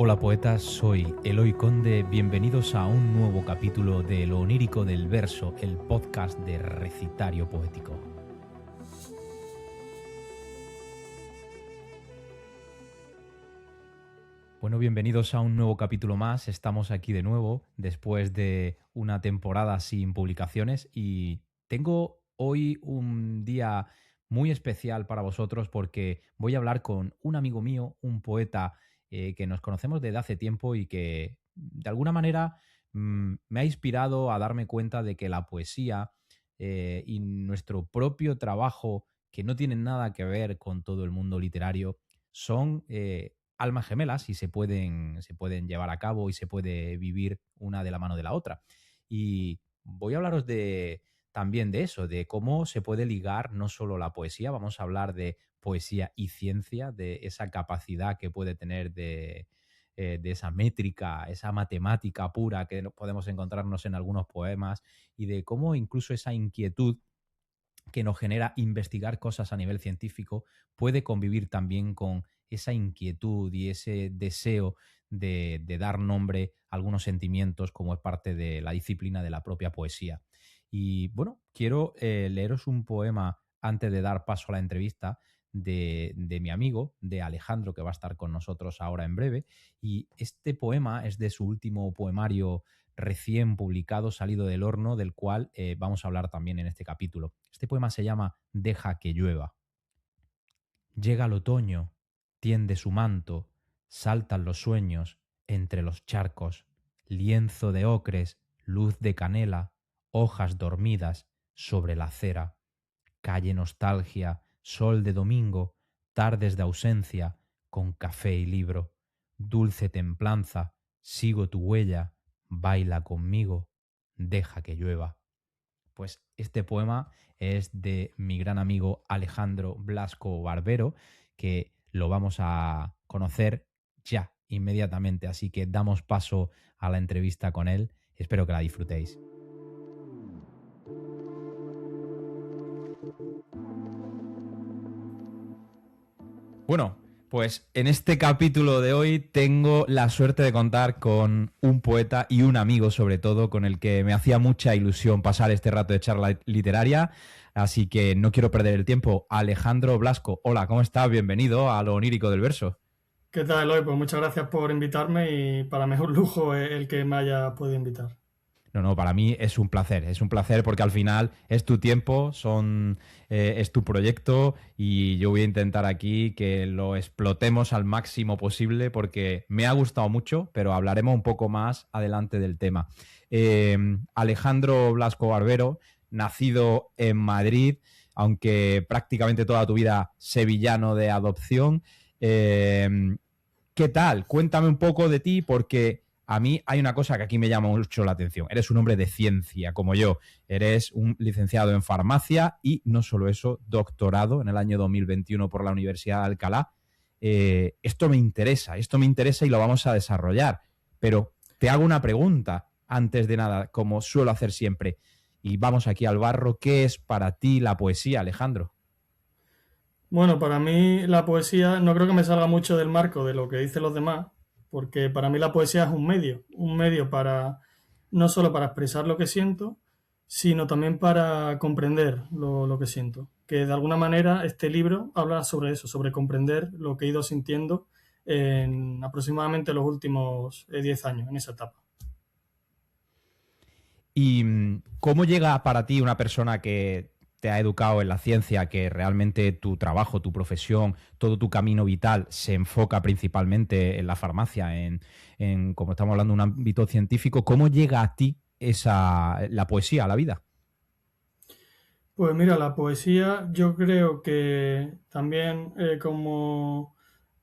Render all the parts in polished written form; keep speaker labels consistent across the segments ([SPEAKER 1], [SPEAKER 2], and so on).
[SPEAKER 1] Hola poetas, soy Eloy Conde, bienvenidos a un nuevo capítulo de Lo onírico del verso, el podcast de Recitario Poético. Bueno, bienvenidos a un nuevo capítulo más, estamos aquí de nuevo después de una temporada sin publicaciones y tengo hoy un día muy especial para vosotros porque voy a hablar con un amigo mío, un poeta que nos conocemos desde hace tiempo y que de alguna manera me ha inspirado a darme cuenta de que la poesía y nuestro propio trabajo, que no tienen nada que ver con todo el mundo literario, son almas gemelas y se pueden llevar a cabo y se puede vivir una de la mano de la otra. Y voy a hablaros también de eso, de cómo se puede ligar no solo la poesía, vamos a hablar de poesía y ciencia, de esa capacidad que puede tener de esa métrica, esa matemática pura que podemos encontrarnos en algunos poemas y de cómo incluso esa inquietud que nos genera investigar cosas a nivel científico puede convivir también con esa inquietud y ese deseo de dar nombre a algunos sentimientos como es parte de la disciplina de la propia poesía. Y bueno, quiero leeros un poema antes de dar paso a la entrevista de mi amigo, de Alejandro, que va a estar con nosotros ahora en breve. Y este poema es de su último poemario recién publicado, salido del horno, del cual vamos a hablar también en este capítulo. Este poema se llama Deja que llueva. Llega el otoño, tiende su manto, saltan los sueños entre los charcos, lienzo de ocres, luz de canela, hojas dormidas sobre la acera, calle nostalgia, sol de domingo, tardes de ausencia, con café y libro, dulce templanza, sigo tu huella, baila conmigo, deja que llueva. Pues este poema es de mi gran amigo Alejandro Blasco Barbero, que lo vamos a conocer ya, inmediatamente. Así que damos paso a la entrevista con él. Espero que la disfrutéis. Bueno, pues en este capítulo de hoy tengo la suerte de contar con un poeta y un amigo, sobre todo, con el que me hacía mucha ilusión pasar este rato de charla literaria. Así que no quiero perder el tiempo. Alejandro Blasco, hola, ¿cómo estás? Bienvenido a Lo onírico del verso.
[SPEAKER 2] ¿Qué tal, Eloy? Pues muchas gracias por invitarme y para mí es un lujo el que me haya podido invitar.
[SPEAKER 1] No, no, para mí es un placer porque al final es tu tiempo, es tu proyecto y yo voy a intentar aquí que lo explotemos al máximo posible porque me ha gustado mucho, pero hablaremos un poco más adelante del tema. Alejandro Blasco Barbero, nacido en Madrid, aunque prácticamente toda tu vida sevillano de adopción. Eh, ¿Qué tal? Cuéntame un poco de ti porque a mí hay una cosa que aquí me llama mucho la atención. Eres un hombre de ciencia, como yo. Eres un licenciado en farmacia y no solo eso, doctorado en el año 2021 por la Universidad de Alcalá. Esto me interesa y lo vamos a desarrollar. Pero te hago una pregunta antes de nada, como suelo hacer siempre. Y vamos aquí al barro. ¿Qué es para ti la poesía, Alejandro?
[SPEAKER 2] Bueno, para mí la poesía no creo que me salga mucho del marco de lo que dicen los demás, porque para mí la poesía es un medio para no solo para expresar lo que siento, sino también para comprender lo que siento. Que de alguna manera este libro habla sobre eso, sobre comprender lo que he ido sintiendo en aproximadamente los últimos 10 años, en esa etapa.
[SPEAKER 1] ¿Y cómo llega para ti una persona que te ha educado en la ciencia, que realmente tu trabajo, tu profesión, todo tu camino vital se enfoca principalmente en la farmacia, como estamos hablando, un ámbito científico? ¿Cómo llega a ti la poesía, a la vida?
[SPEAKER 2] Pues mira, la poesía yo creo que también como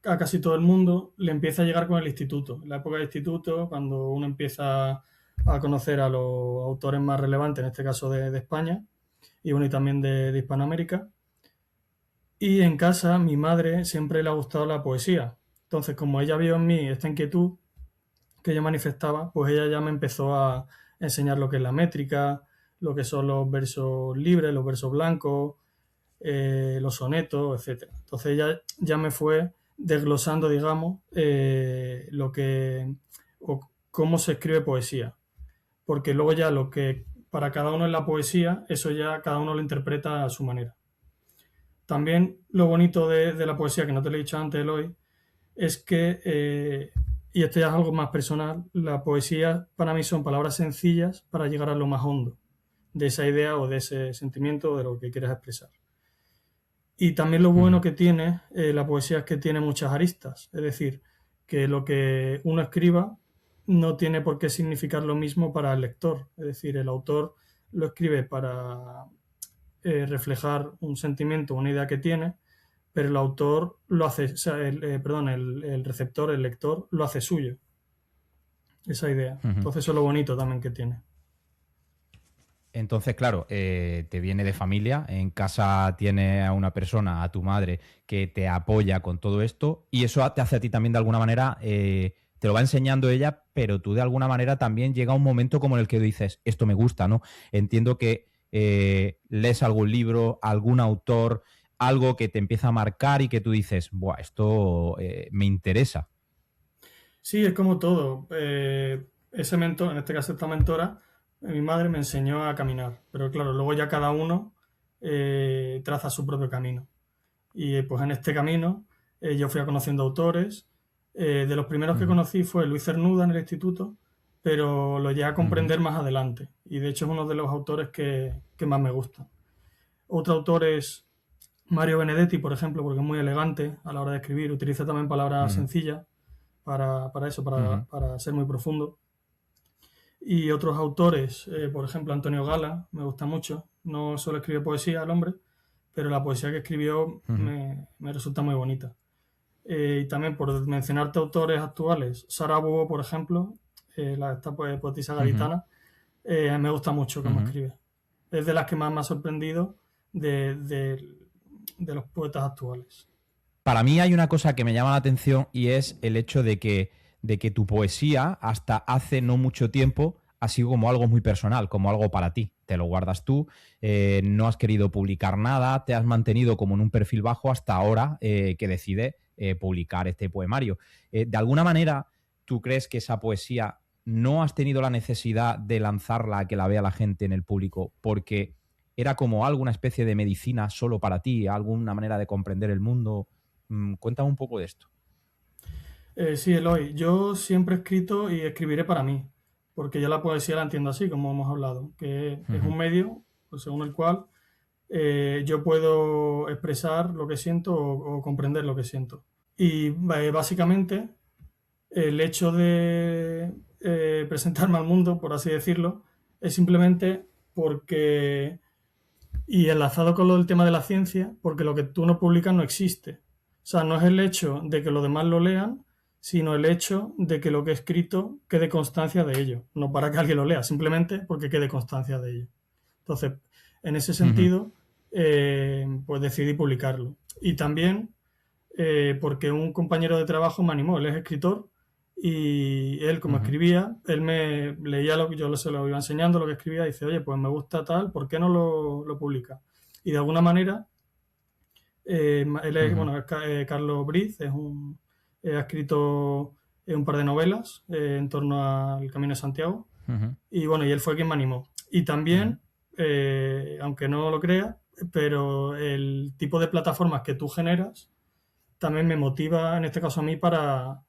[SPEAKER 2] a casi todo el mundo le empieza a llegar con el instituto. En la época del instituto, cuando uno empieza a conocer a los autores más relevantes, en este caso de España, y bueno, y también de Hispanoamérica. Y en casa mi madre siempre le ha gustado la poesía. Entonces, como ella vio en mí esta inquietud que yo manifestaba, pues ella ya me empezó a enseñar lo que es la métrica, lo que son los versos libres, los versos blancos, los sonetos, etcétera. Entonces ella ya me fue desglosando, digamos, lo que o cómo se escribe poesía. Porque luego ya lo que para cada uno es la poesía, eso ya cada uno lo interpreta a su manera. También lo bonito de la poesía, que no te lo he dicho antes, Eloy, es que, y esto ya es algo más personal, la poesía para mí son palabras sencillas para llegar a lo más hondo de esa idea o de ese sentimiento o de lo que quieres expresar. Y también lo bueno que tiene la poesía es que tiene muchas aristas, es decir, que lo que uno escriba no tiene por qué significar lo mismo para el lector, es decir, el autor lo escribe para reflejar un sentimiento, una idea que tiene, pero el autor lo hace, o sea, el receptor, el lector, lo hace suyo, esa idea. Entonces eso es lo bonito también que tiene.
[SPEAKER 1] Entonces, claro, te viene de familia, en casa tiene a una persona, a tu madre, que te apoya con todo esto y eso te hace a ti también de alguna manera, te lo va enseñando ella, pero tú de alguna manera también llega un momento como en el que dices, esto me gusta, ¿no? Entiendo que lees algún libro, algún autor, algo que te empieza a marcar y que tú dices, buah, esto me interesa.
[SPEAKER 2] Sí, es como todo. Ese mentor, en este caso esta mentora, mi madre me enseñó a caminar, pero claro, luego ya cada uno traza su propio camino. Y pues en este camino yo fui conociendo autores. De los primeros que conocí fue Luis Cernuda en el instituto, pero lo llegué a comprender más adelante. Y de hecho es uno de los autores que más me gustan. Otro autor es Mario Benedetti, por ejemplo, porque es muy elegante a la hora de escribir. Utiliza también palabras sencillas para eso, para ser muy profundo. Y otros autores, por ejemplo, Antonio Gala, me gusta mucho. No solo escribe poesía el hombre, pero la poesía que escribió me resulta muy bonita. Y también, por mencionarte autores actuales, Sara Bobo, por ejemplo, esta poetisa gaditana, me gusta mucho cómo escribe. Es de las que más me ha sorprendido de los poetas actuales.
[SPEAKER 1] Para mí hay una cosa que me llama la atención y es el hecho de que tu poesía hasta hace no mucho tiempo ha sido como algo muy personal, como algo para ti. Te lo guardas tú, no has querido publicar nada, te has mantenido como en un perfil bajo hasta ahora que decides publicar este poemario. De alguna manera, ¿tú crees que esa poesía no has tenido la necesidad de lanzarla a que la vea la gente en el público porque era como alguna especie de medicina solo para ti, alguna manera de comprender el mundo? Cuéntame un poco de esto.
[SPEAKER 2] Sí, Eloy, yo siempre he escrito y escribiré para mí, porque yo la poesía la entiendo así, como hemos hablado, que es un medio pues, según el cual yo puedo expresar lo que siento o comprender lo que siento. Y básicamente el hecho de presentarme al mundo, por así decirlo, es simplemente porque, y enlazado con lo del tema de la ciencia, porque lo que tú no publicas no existe. O sea, no es el hecho de que los demás lo lean, sino el hecho de que lo que he escrito quede constancia de ello. No para que alguien lo lea, simplemente porque quede constancia de ello. Entonces, en ese sentido, pues decidí publicarlo. Y también porque un compañero de trabajo me animó, él es escritor, y él, como escribía, él me leía lo que yo se lo iba enseñando, lo que escribía, y dice, oye, pues me gusta tal, ¿por qué no lo publica? Y de alguna manera, él es, bueno, es Carlos Briz, ha escrito un par de novelas en torno al Camino de Santiago, y bueno, y él fue quien me animó. Y también, aunque no lo creas, pero el tipo de plataformas que tú generas también me motiva, en este caso a mí, para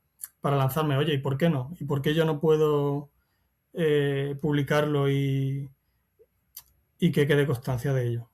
[SPEAKER 2] lanzarme. Oye, ¿y por qué no? ¿Y por qué yo no puedo publicarlo y que quede constancia de ello?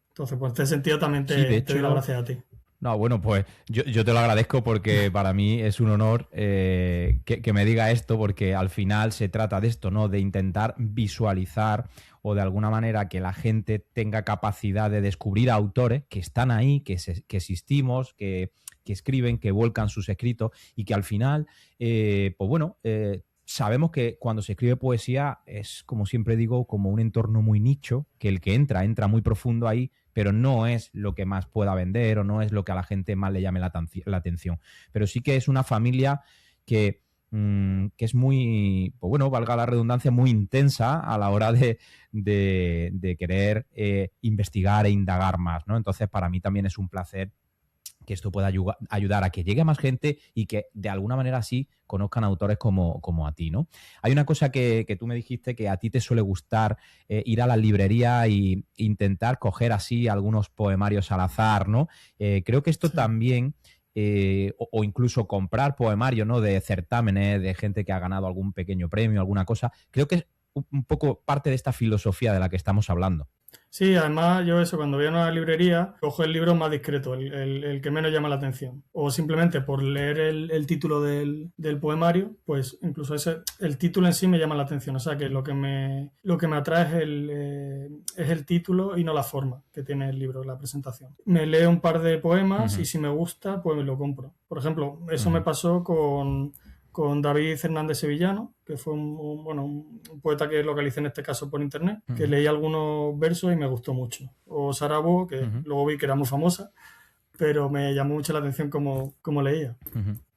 [SPEAKER 2] Entonces, pues en este sentido también
[SPEAKER 1] Sí, de
[SPEAKER 2] te doy las
[SPEAKER 1] hecho,
[SPEAKER 2] gracias a ti.
[SPEAKER 1] no, bueno, pues yo te lo agradezco porque para mí es un honor que me diga esto porque al final se trata de esto, ¿no? De intentar visualizar o de alguna manera que la gente tenga capacidad de descubrir autores que están ahí, que existimos, que escriben, que vuelcan sus escritos y que al final, pues bueno, sabemos que cuando se escribe poesía es, como siempre digo, como un entorno muy nicho, que el que entra muy profundo ahí, pero no es lo que más pueda vender o no es lo que a la gente más le llame la atención. Pero sí que es una familia que es muy, pues bueno, valga la redundancia, muy intensa a la hora de querer investigar e indagar más, ¿no? Entonces, para mí también es un placer que esto pueda ayudar a que llegue a más gente y que de alguna manera así conozcan autores como a ti, ¿no? Hay una cosa que tú me dijiste, que a ti te suele gustar ir a la librería e intentar coger así algunos poemarios al azar, ¿no? Creo que esto
[SPEAKER 2] Sí.
[SPEAKER 1] también... o incluso comprar poemarios, ¿no? De certámenes, de gente que ha ganado algún pequeño premio, alguna cosa. Creo que es un poco parte de esta filosofía de la que estamos hablando.
[SPEAKER 2] Sí, además yo eso, cuando voy a una librería, cojo el libro más discreto, el que menos llama la atención. O simplemente por leer el título del poemario, pues incluso el título en sí me llama la atención. O sea que lo que me atrae es el título y no la forma que tiene el libro, la presentación. Me leo un par de poemas y si me gusta, pues me lo compro. Por ejemplo, eso me pasó con David Hernández Sevillano, que fue un poeta que localicé en este caso por internet, que leí algunos versos y me gustó mucho. O Sarabo, que luego vi que era muy famosa, pero me llamó mucho la atención cómo leía.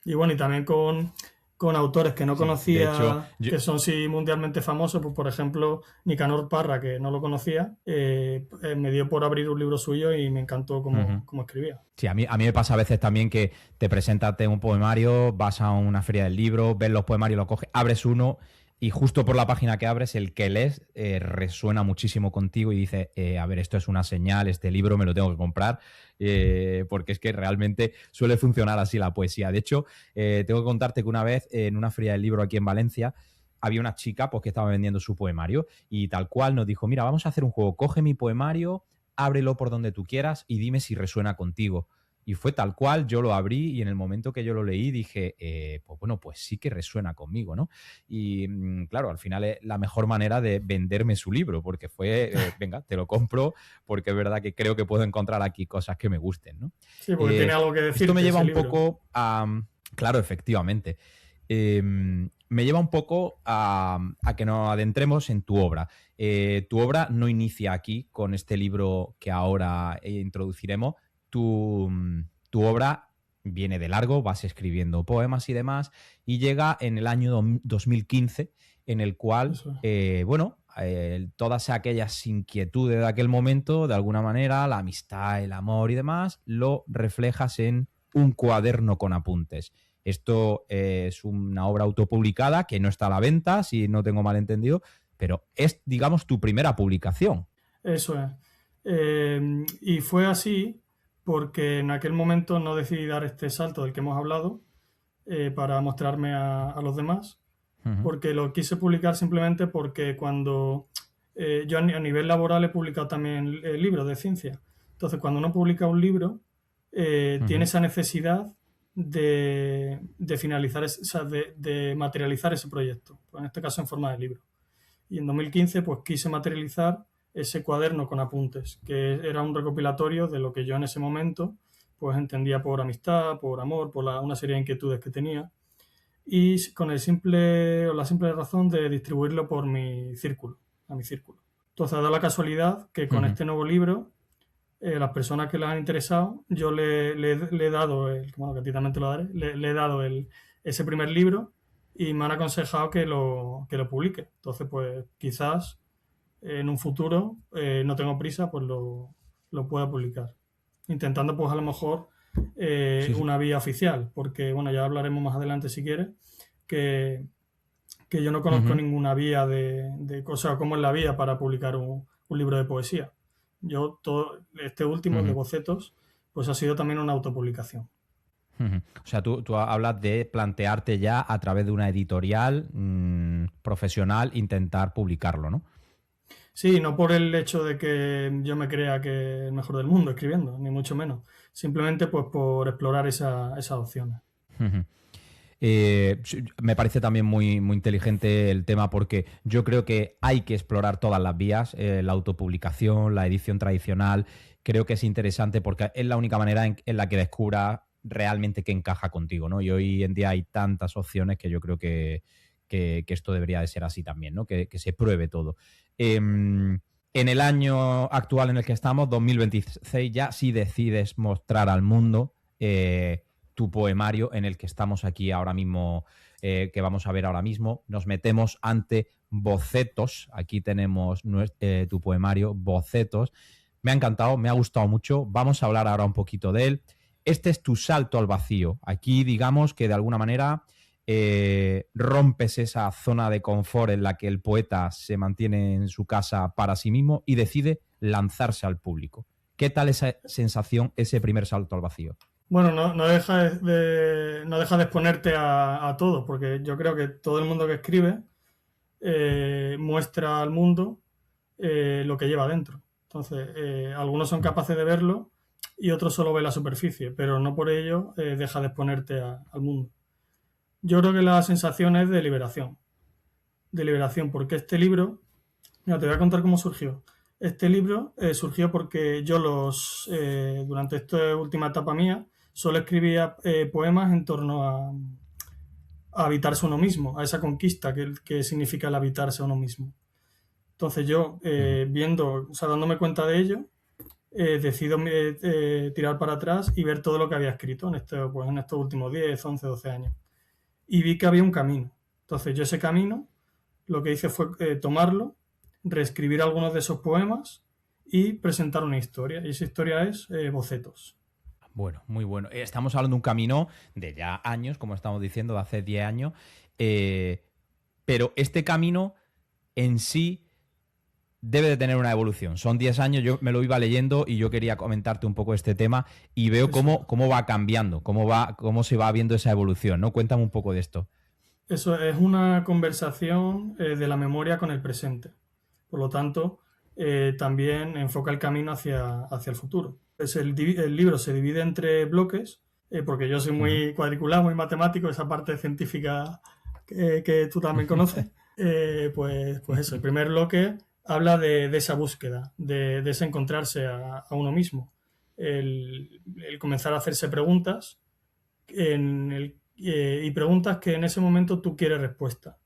[SPEAKER 2] Y bueno, y también con autores que no conocía,
[SPEAKER 1] hecho,
[SPEAKER 2] que son sí mundialmente famosos, pues por ejemplo Nicanor Parra, que no lo conocía, me dio por abrir un libro suyo y me encantó cómo escribía.
[SPEAKER 1] Sí, a mí me pasa a veces también que te presentas un poemario, vas a una feria del libro, ves los poemarios, lo coges, abres uno y justo por la página que abres, el que lees resuena muchísimo contigo y dices, a ver, esto es una señal, este libro me lo tengo que comprar, porque es que realmente suele funcionar así la poesía. De hecho, tengo que contarte que una vez en una feria del libro aquí en Valencia, había una chica pues, que estaba vendiendo su poemario y tal cual nos dijo, mira, vamos a hacer un juego, coge mi poemario, ábrelo por donde tú quieras y dime si resuena contigo. Y fue tal cual, yo lo abrí y en el momento que yo lo leí dije, pues bueno, pues sí que resuena conmigo, ¿no? Y claro, al final es la mejor manera de venderme su libro, porque fue, venga, te lo compro, porque es verdad que creo que puedo encontrar aquí cosas que me gusten, ¿no?
[SPEAKER 2] Sí, porque tiene algo que decir.
[SPEAKER 1] Esto me lleva un poco a... Claro, efectivamente. Me lleva un poco a que nos adentremos en tu obra. Tu obra no inicia aquí con este libro que ahora introduciremos. Tu obra viene de largo, vas escribiendo poemas y demás, y llega en el año 2015, en el cual, todas aquellas inquietudes de aquel momento, de alguna manera, la amistad, el amor y demás, lo reflejas en un cuaderno con apuntes. Esto es una obra autopublicada que no está a la venta, si no tengo mal entendido, pero es, digamos, tu primera publicación.
[SPEAKER 2] Eso es. Y fue así porque en aquel momento no decidí dar este salto del que hemos hablado para mostrarme a los demás, porque lo quise publicar simplemente porque cuando yo a nivel laboral he publicado también libros de ciencia. Entonces, cuando uno publica un libro, tiene esa necesidad de finalizar, de materializar ese proyecto, pues en este caso en forma de libro. Y en 2015 pues quise materializar ese cuaderno con apuntes, que era un recopilatorio de lo que yo en ese momento pues entendía por amistad, por amor, por una serie de inquietudes que tenía, y con la simple razón de distribuirlo por mi círculo. Entonces ha dado la casualidad que con este nuevo libro, las personas que les han interesado, yo le he dado, que a ti también te lo daré, le he dado ese primer libro y me han aconsejado que lo publique. Entonces, pues quizás en un futuro, no tengo prisa, pues lo pueda publicar. Intentando, pues a lo mejor, una vía oficial, porque, bueno, ya hablaremos más adelante si quieres, que yo no conozco ninguna vía de cosas, cómo es la vía para publicar un libro de poesía. Yo, este último, el de bocetos, pues ha sido también una autopublicación.
[SPEAKER 1] O sea, tú hablas de plantearte ya a través de una editorial profesional intentar publicarlo, ¿no?
[SPEAKER 2] Sí, no por el hecho de que yo me crea que es el mejor del mundo escribiendo, ni mucho menos. Simplemente pues por explorar esas opciones.
[SPEAKER 1] Me parece también muy, muy inteligente el tema porque yo creo que hay que explorar todas las vías, la autopublicación, la edición tradicional. Creo que es interesante porque es la única manera en la que descubras realmente qué encaja contigo, ¿no? Y hoy en día hay tantas opciones que yo creo que esto debería de ser así también, ¿no? Que se pruebe todo. En el año actual en el que estamos, 2026, ya si decides mostrar al mundo tu poemario en el que estamos aquí ahora mismo, que vamos a ver ahora mismo, nos metemos ante Bocetos. Aquí tenemos tu poemario, Bocetos. Me ha encantado, me ha gustado mucho. Vamos a hablar ahora un poquito de él. este es tu salto al vacío. Aquí digamos que de alguna manera rompes esa zona de confort en la que el poeta se mantiene en su casa para sí mismo y decide lanzarse al público. ¿Qué tal esa sensación, ese primer salto al vacío?
[SPEAKER 2] Bueno, no deja no deja de exponerte a todo, porque yo creo que todo el mundo que escribe muestra al mundo lo que lleva dentro. Entonces, algunos son capaces de verlo y otros solo ven la superficie, pero no por ello deja de exponerte al mundo. Yo creo que la sensación es de liberación. De liberación, porque este libro, mira, te voy a contar cómo surgió. Este libro surgió porque yo durante esta última etapa mía, solo escribía poemas en torno a habitarse uno mismo, a esa conquista que significa el habitarse a uno mismo. Entonces yo, dándome cuenta de ello, decido tirar para atrás y ver todo lo que había escrito en estos últimos 10, 11, 12 años. Y vi que había un camino. Entonces yo ese camino lo que hice fue tomarlo, reescribir algunos de esos poemas y presentar una historia. Y esa historia es Bocetos.
[SPEAKER 1] Bueno, muy bueno. Estamos hablando de un camino de ya años, como estamos diciendo, de hace 10 años. Pero este camino en sí debe de tener una evolución. Son 10 años, yo me lo iba leyendo y yo quería comentarte un poco este tema y veo cómo va cambiando, cómo se va viendo esa evolución, ¿no? Cuéntame un poco de esto.
[SPEAKER 2] Eso es una conversación de la memoria con el presente. Por lo tanto, también enfoca el camino hacia el futuro. El libro se divide entre bloques, porque yo soy muy cuadriculado, muy matemático, esa parte científica que tú también conoces. Pues eso, el primer bloque habla de esa búsqueda, de ese encontrarse a uno mismo. El comenzar a hacerse preguntas y preguntas que en ese momento tú quieres respuesta.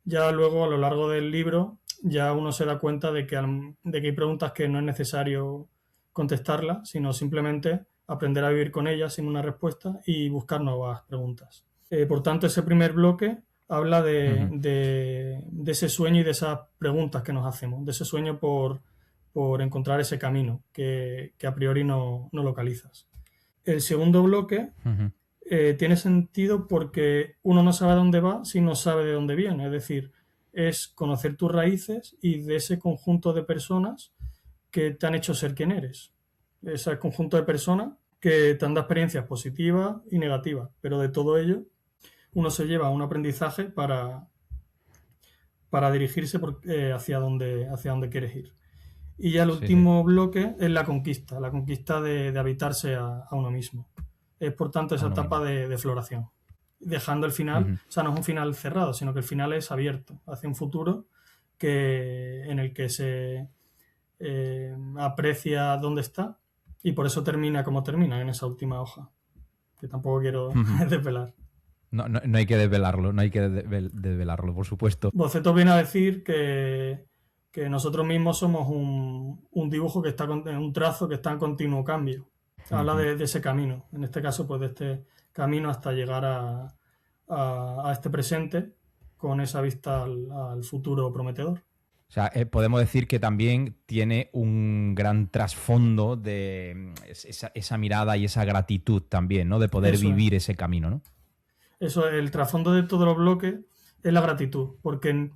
[SPEAKER 2] Ya luego, a lo largo del libro, ya uno se da cuenta de que hay preguntas que no es necesario contestarlas, sino simplemente aprender a vivir con ellas sin una respuesta y buscar nuevas preguntas. Por tanto, ese primer bloque habla de ese sueño y de esas preguntas que nos hacemos, de ese sueño por encontrar ese camino que a priori no localizas. El segundo bloque tiene sentido porque uno no sabe a dónde va si no sabe de dónde viene. Es decir, es conocer tus raíces y de ese conjunto de personas que te han hecho ser quien eres. Ese conjunto de personas que te han dado experiencias positivas y negativas, pero de todo ello uno se lleva un aprendizaje para dirigirse hacia donde quieres ir. Y ya el último bloque es la conquista de habitarse a uno mismo. Es por tanto esa etapa de floración. Dejando el final, o sea, no es un final cerrado, sino que el final es abierto hacia un futuro en el que se aprecia dónde está y por eso termina como termina en esa última hoja, que tampoco quiero desvelar.
[SPEAKER 1] No hay que desvelarlo, por supuesto.
[SPEAKER 2] Bocetos viene a decir que nosotros mismos somos un dibujo que está un trazo que está en continuo cambio. Habla de ese camino, en este caso pues de este camino hasta llegar a este presente con esa vista al futuro prometedor.
[SPEAKER 1] O sea, podemos decir que también tiene un gran trasfondo de esa mirada y esa gratitud también, ¿no? De poder vivir ese camino, ¿no?
[SPEAKER 2] Eso, el trasfondo de todos los bloques es la gratitud, porque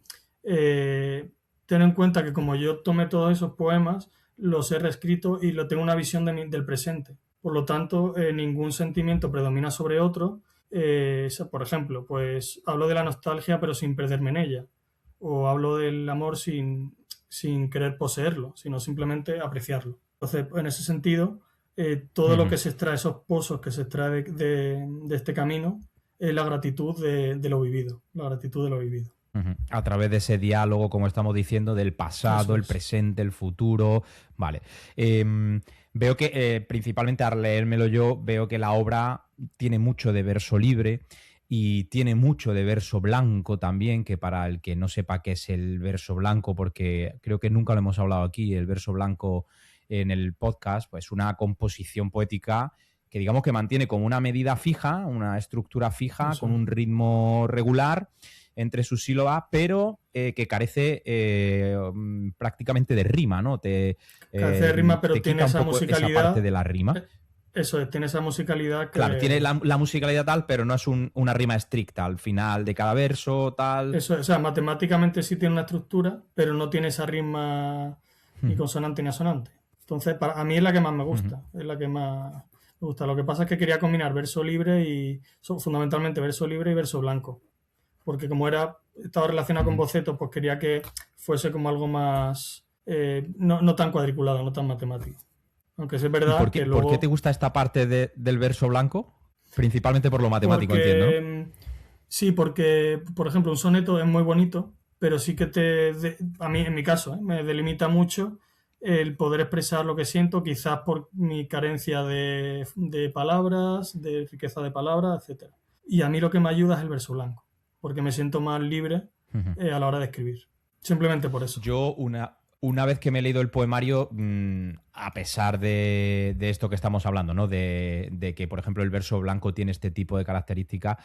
[SPEAKER 2] ten en cuenta que como yo tomé todos esos poemas, los he reescrito y lo tengo una visión del presente. Por lo tanto, ningún sentimiento predomina sobre otro. Por ejemplo, pues hablo de la nostalgia pero sin perderme en ella. O hablo del amor sin querer poseerlo, sino simplemente apreciarlo. Entonces, en ese sentido, todo lo que se extrae, esos pozos que se extrae de este camino, es la gratitud de lo vivido. La gratitud de lo vivido.
[SPEAKER 1] A través de ese diálogo, como estamos diciendo, del pasado, el presente, el futuro. Vale. Veo que, principalmente al leérmelo yo, veo que la obra tiene mucho de verso libre y tiene mucho de verso blanco también, que para el que no sepa qué es el verso blanco, porque creo que nunca lo hemos hablado aquí, el verso blanco en el podcast, pues una composición poética que digamos que mantiene como una medida fija, una estructura fija, con un ritmo regular entre sus sílabas, pero que carece prácticamente de rima, ¿no?
[SPEAKER 2] Carece de rima, pero tiene esa musicalidad.
[SPEAKER 1] Esa parte de la rima.
[SPEAKER 2] Eso es, tiene esa musicalidad
[SPEAKER 1] Claro, tiene
[SPEAKER 2] que...
[SPEAKER 1] la musicalidad tal, pero no es una rima estricta al final de cada verso, tal.
[SPEAKER 2] Eso es, o sea, matemáticamente sí tiene una estructura, pero no tiene esa rima ni
[SPEAKER 1] Ujú,
[SPEAKER 2] consonante ni asonante. Entonces, a mí es la que más me
[SPEAKER 1] ujú,
[SPEAKER 2] gusta, es la que más me gusta. Lo que pasa es que quería combinar verso libre y fundamentalmente verso libre y verso blanco, porque como estaba relacionado con
[SPEAKER 1] ujú.
[SPEAKER 2] bocetos, pues quería que fuese como algo más, no tan cuadriculado, no tan matemático. Aunque sí es
[SPEAKER 1] ¿Y
[SPEAKER 2] verdad que
[SPEAKER 1] por qué te
[SPEAKER 2] luego,
[SPEAKER 1] gusta esta parte del verso blanco? Principalmente por lo matemático, entiendo, ¿no?
[SPEAKER 2] porque sí, porque por ejemplo un soneto es muy bonito, pero sí que a mí en mi caso, me delimita mucho el poder expresar lo que siento, quizás por mi carencia de palabras, de riqueza de palabras, etcétera. Y a mí lo que me ayuda es el verso blanco, porque me siento más libre
[SPEAKER 1] Ujú.
[SPEAKER 2] a la hora de escribir. Simplemente por eso.
[SPEAKER 1] Yo, una vez que me he leído el poemario, a pesar de esto que estamos hablando, ¿no? De que, por ejemplo, el verso blanco tiene este tipo de características,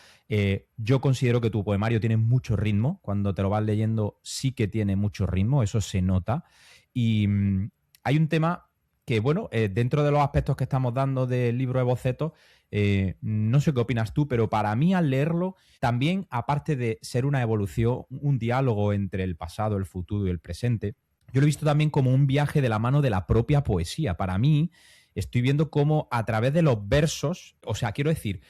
[SPEAKER 1] yo considero que tu poemario tiene mucho ritmo. Cuando te lo vas leyendo, sí que tiene mucho ritmo, eso se nota. Y hay un tema que, bueno, dentro de los aspectos que estamos dando del libro de bocetos, no sé qué opinas tú, pero para mí al leerlo también, aparte de ser una evolución, un diálogo entre el pasado, el futuro y el presente, yo lo he visto también como un viaje de la mano de la propia poesía. Para mí, estoy viendo cómo a través de los versos, o sea, quiero decir,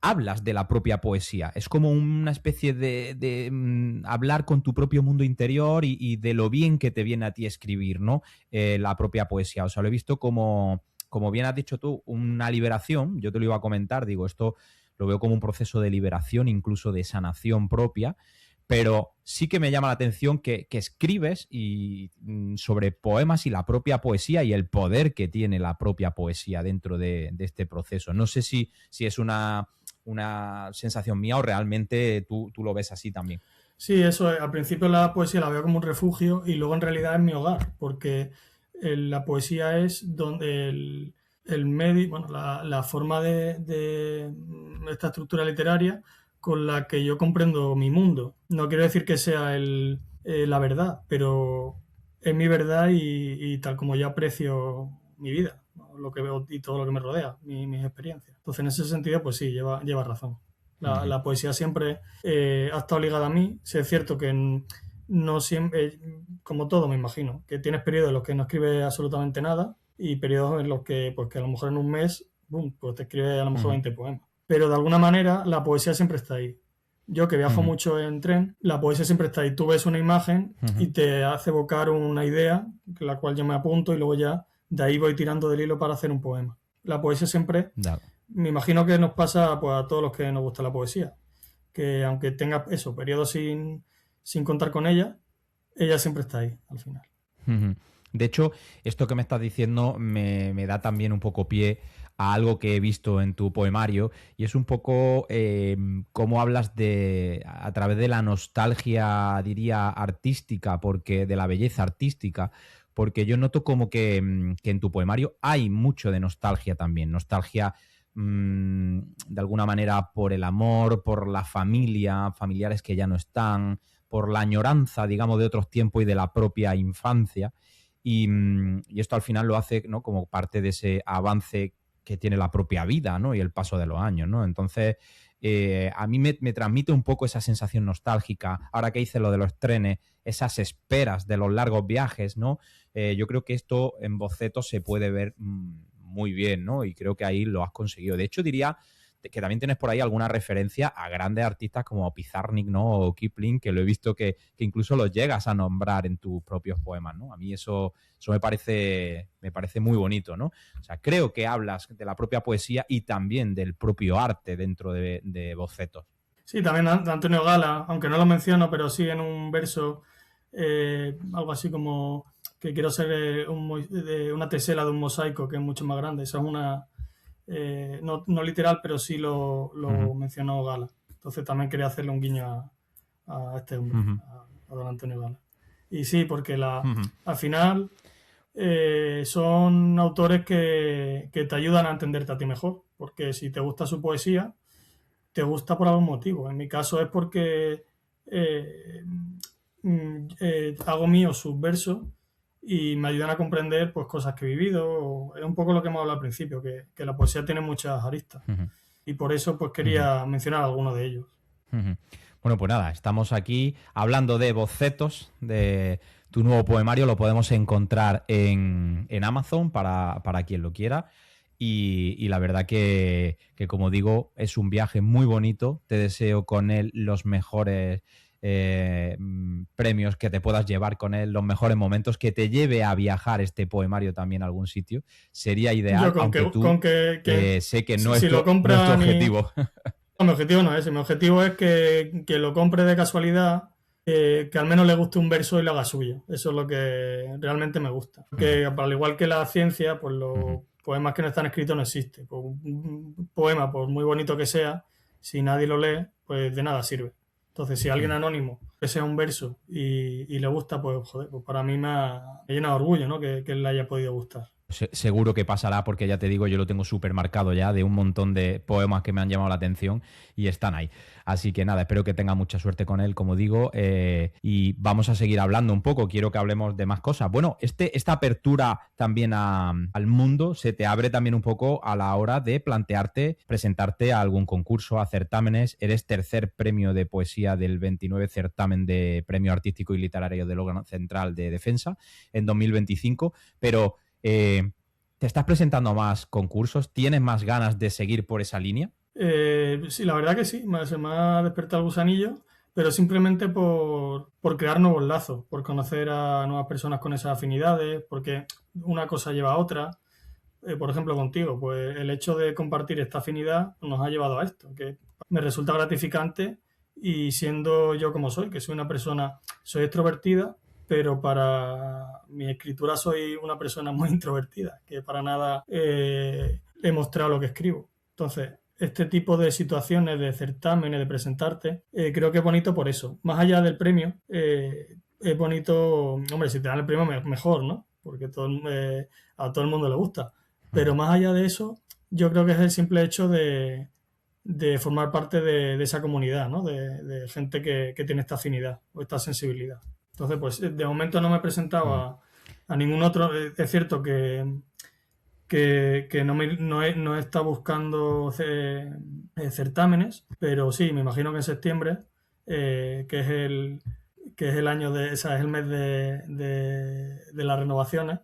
[SPEAKER 1] hablas de la propia poesía. Es como una especie de hablar con tu propio mundo interior y de lo bien que te viene a ti escribir, ¿no? La propia poesía. O sea, lo he visto como bien has dicho tú, una liberación. Yo te lo iba a comentar, digo, esto lo veo como un proceso de liberación, incluso de sanación propia, pero sí que me llama la atención que escribes sobre poemas y la propia poesía y el poder que tiene la propia poesía dentro de este proceso. No sé si es una sensación mía o realmente tú lo ves así también.
[SPEAKER 2] Sí, eso es. Al principio la poesía la veo como un refugio y luego en realidad es mi hogar, porque la poesía es donde el medio, bueno, la forma de esta estructura literaria con la que yo comprendo mi mundo. No quiero decir que sea la verdad, pero es mi verdad y tal como yo aprecio mi vida, ¿no? Lo que veo y todo lo que me rodea, mis experiencias. Entonces, en ese sentido, pues sí, lleva razón.
[SPEAKER 1] Ujú,
[SPEAKER 2] La poesía siempre ha estado ligada a mí. Sí es cierto que no siempre, como todo me imagino, que tienes periodos en los que no escribes absolutamente nada y periodos en los que, pues, que a lo mejor en un mes, boom, pues te escribes a lo mejor
[SPEAKER 1] ujú,
[SPEAKER 2] 20 poemas. Pero de alguna manera la poesía siempre está ahí. Yo que viajo
[SPEAKER 1] ujú,
[SPEAKER 2] mucho en tren, la poesía siempre está ahí. Tú ves una imagen
[SPEAKER 1] ujú.
[SPEAKER 2] y te hace evocar una idea, la cual yo me apunto y luego ya de ahí voy tirando del hilo para hacer un poema. La poesía siempre,
[SPEAKER 1] Da-
[SPEAKER 2] me imagino que nos pasa pues, a todos los que nos gusta la poesía, que aunque tenga eso, periodos sin contar con ella, ella siempre está ahí al final.
[SPEAKER 1] Ujú. De hecho, esto que me estás diciendo me da también un poco pie a algo que he visto en tu poemario y es un poco cómo hablas a través de la nostalgia, diría, artística, porque de la belleza artística, porque yo noto como que en tu poemario hay mucho de nostalgia también, nostalgia de alguna manera por el amor, por la familia, familiares que ya no están, por la añoranza, digamos, de otros tiempos y de la propia infancia. Y esto al final lo hace, ¿no? Como parte de ese avance que tiene la propia vida, ¿no? Y el paso de los años, ¿no? Entonces, a mí me transmite un poco esa sensación nostálgica. Ahora que hice lo de los trenes, esas esperas de los largos viajes, ¿no? Yo creo que esto en bocetos se puede ver muy bien, ¿no? Y creo que ahí lo has conseguido. De hecho, diría que también tienes por ahí alguna referencia a grandes artistas como Pizarnik, ¿no? O Kipling, que lo he visto que incluso los llegas a nombrar en tus propios poemas, ¿no? A mí eso me parece muy bonito, ¿no? O sea, creo que hablas de la propia poesía y también del propio arte dentro de bocetos.
[SPEAKER 2] Sí, también de Antonio Gala, aunque no lo menciono, pero sí en un verso, algo así como que quiero ser una tesela de un mosaico que es mucho más grande. Esa es una, no literal, pero sí
[SPEAKER 1] Uh -huh,
[SPEAKER 2] lo mencionó Gala. Entonces también quería hacerle un guiño a este
[SPEAKER 1] uh
[SPEAKER 2] hombre,
[SPEAKER 1] -huh,
[SPEAKER 2] a don Antonio Gala. Y sí, porque
[SPEAKER 1] uh -huh.
[SPEAKER 2] al final son autores que te ayudan a entenderte a ti mejor, porque si te gusta su poesía, te gusta por algún motivo. En mi caso es porque hago mío sus versos y me ayudan a comprender pues cosas que he vivido. Es un poco lo que hemos hablado al principio, que la poesía tiene muchas aristas
[SPEAKER 1] Ujú,
[SPEAKER 2] y por eso pues
[SPEAKER 1] ujú,
[SPEAKER 2] quería mencionar algunos de ellos.
[SPEAKER 1] ujú. Bueno, pues nada, estamos aquí hablando de bocetos de tu nuevo poemario. Lo podemos encontrar en Amazon para quien lo quiera. Y la verdad que, como digo, es un viaje muy bonito. Te deseo con él los mejores premios que te puedas llevar con él, los mejores momentos, que te lleve a viajar este poemario también a algún sitio. Sería
[SPEAKER 2] Yo
[SPEAKER 1] ideal,
[SPEAKER 2] con
[SPEAKER 1] aunque
[SPEAKER 2] que,
[SPEAKER 1] tú
[SPEAKER 2] que
[SPEAKER 1] sé que
[SPEAKER 2] si, si lo
[SPEAKER 1] no es tu
[SPEAKER 2] compran y...
[SPEAKER 1] objetivo.
[SPEAKER 2] No, mi objetivo no es ese, mi objetivo es que lo compre de casualidad, que al menos le guste un verso y lo haga suyo. Eso es lo que realmente me gusta.
[SPEAKER 1] Ujú,
[SPEAKER 2] Porque al igual que la ciencia, pues
[SPEAKER 1] ujú.
[SPEAKER 2] los poemas que no están escritos no existen. Pues un poema, por muy bonito que sea, si nadie lo lee, pues de nada sirve. Entonces, si alguien anónimo que sea un verso y le gusta, pues joder, pues para mí me llena de orgullo, ¿no? Que le haya podido gustar.
[SPEAKER 1] Seguro que pasará porque ya te digo, yo lo tengo súper marcado ya de un montón de poemas que me han llamado la atención y están ahí. Así que nada, espero que tenga mucha suerte con él, como digo, y vamos a seguir hablando un poco. Quiero que hablemos de más cosas. Bueno, esta apertura también al mundo se te abre también un poco a la hora de plantearte, presentarte a algún concurso, a certámenes. Eres tercer premio de poesía del 29 certamen de Premio Artístico y Literario del órgano central de defensa en 2025, pero ¿te estás presentando a más concursos? ¿Tienes más ganas de seguir por esa línea?
[SPEAKER 2] Sí, la verdad que sí, se me ha despertado el gusanillo, pero simplemente por crear nuevos lazos, por conocer a nuevas personas con esas afinidades, porque una cosa lleva a otra. Por ejemplo, contigo, pues el hecho de compartir esta afinidad nos ha llevado a esto, que me resulta gratificante y siendo yo como soy, que soy una persona, soy extrovertida, pero para mi escritura soy una persona muy introvertida, que para nada he mostrado lo que escribo. Entonces, este tipo de situaciones, de certámenes, de presentarte, creo que es bonito por eso. Más allá del premio, es bonito, hombre, si te dan el premio mejor, ¿no? Porque a todo el mundo le gusta. Pero más allá de eso, yo creo que es el simple hecho de formar parte de esa comunidad, ¿no? De gente que tiene esta afinidad o esta sensibilidad. Entonces, pues de momento no me he presentado a ningún otro. Es cierto que no he estado buscando certámenes, pero sí, me imagino que en septiembre, que es el año de, o sea, es el mes de las renovaciones,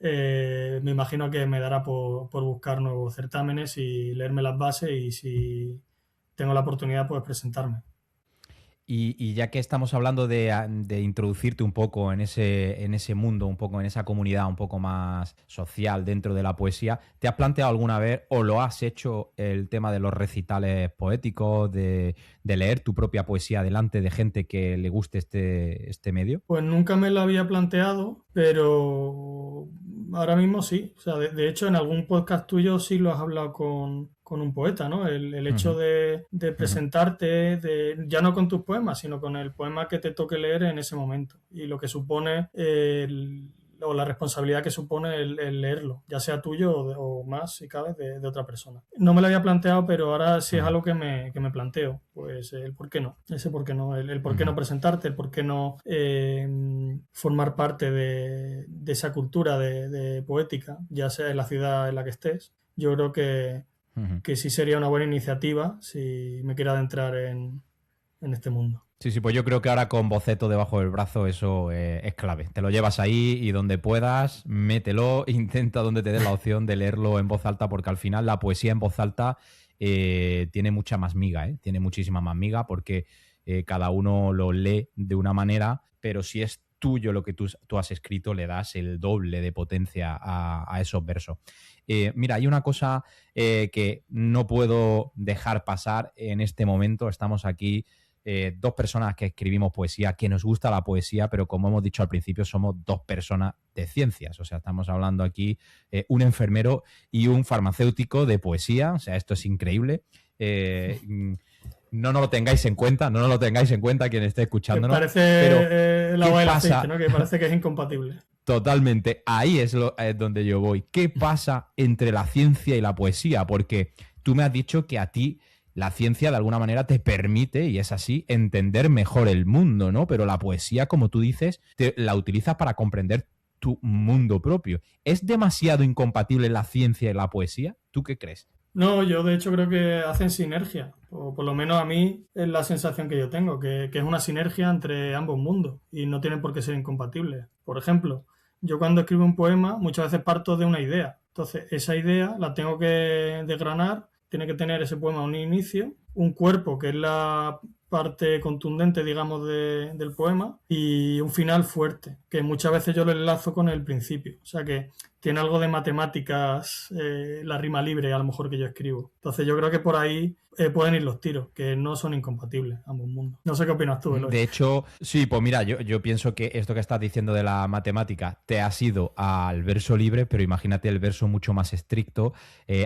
[SPEAKER 2] me imagino que me dará por buscar nuevos certámenes y leerme las bases y si tengo la oportunidad, pues presentarme.
[SPEAKER 1] Y ya que estamos hablando de introducirte un poco en ese mundo, un poco en esa comunidad un poco más social dentro de la poesía, ¿te has planteado alguna vez o lo has hecho el tema de los recitales poéticos, de leer tu propia poesía delante de gente que le guste este medio?
[SPEAKER 2] Pues nunca me lo había planteado, pero ahora mismo sí. O sea, de hecho, en algún podcast tuyo sí lo has hablado con un poeta, ¿no? El hecho
[SPEAKER 1] Ujú,
[SPEAKER 2] de
[SPEAKER 1] ujú,
[SPEAKER 2] presentarte, ya no con tus poemas, sino con el poema que te toque leer en ese momento y lo que supone o la responsabilidad que supone el leerlo, ya sea tuyo o más, si cabe, de otra persona. No me lo había planteado, pero ahora sí es
[SPEAKER 1] ujú,
[SPEAKER 2] algo que me planteo. Pues el por qué no, ese por qué no, el por qué
[SPEAKER 1] ujú.
[SPEAKER 2] no presentarte, el por qué no formar parte de esa cultura de poética, ya sea en la ciudad en la que estés. Yo creo
[SPEAKER 1] Ujú.
[SPEAKER 2] que sí sería una buena iniciativa si me quiero adentrar en este mundo.
[SPEAKER 1] Sí, sí, pues yo creo que ahora con boceto debajo del brazo eso es clave. Te lo llevas ahí y donde puedas, mételo, intenta donde te dé la opción de leerlo en voz alta, porque al final la poesía en voz alta tiene mucha más miga, ¿eh? Tiene muchísima más miga porque cada uno lo lee de una manera, pero si es tuyo lo que tú has escrito, le das el doble de potencia a esos versos. Mira, hay una cosa que no puedo dejar pasar en este momento. Estamos aquí dos personas que escribimos poesía, que nos gusta la poesía, pero como hemos dicho al principio, somos dos personas de ciencias. O sea, estamos hablando aquí un enfermero y un farmacéutico de poesía. O sea, esto es increíble. No nos lo tengáis en cuenta, no nos lo tengáis en cuenta quien esté
[SPEAKER 2] Que
[SPEAKER 1] escuchándonos,
[SPEAKER 2] parece
[SPEAKER 1] pero
[SPEAKER 2] el
[SPEAKER 1] ¿qué
[SPEAKER 2] agua del aceite,
[SPEAKER 1] pasa?
[SPEAKER 2] ¿no? Que parece que es incompatible.
[SPEAKER 1] Totalmente, ahí es donde yo voy. ¿Qué pasa entre la ciencia y la poesía? Porque tú me has dicho que a ti la ciencia de alguna manera te permite, y es así, entender mejor el mundo, ¿no? Pero la poesía, como tú dices, la utilizas para comprender tu mundo propio. ¿Es demasiado incompatible la ciencia y la poesía? ¿Tú qué crees?
[SPEAKER 2] No, yo de hecho creo que hacen sinergia, o por lo menos a mí es la sensación que yo tengo, que es una sinergia entre ambos mundos y no tienen por qué ser incompatibles. Por ejemplo, yo cuando escribo un poema muchas veces parto de una idea, entonces esa idea la tengo que desgranar, tiene que tener ese poema un inicio, un cuerpo que es la parte contundente, digamos, del poema y un final fuerte, que muchas veces yo lo enlazo con el principio, o sea que tiene algo de matemáticas, la rima libre a lo mejor que yo escribo. Entonces yo creo que por ahí pueden ir los tiros, que no son incompatibles ambos mundos. No sé qué opinas tú, Eloy.
[SPEAKER 1] De hecho, sí, pues mira, yo pienso que esto que estás diciendo de la matemática te has ido al verso libre, pero imagínate el verso mucho más estricto.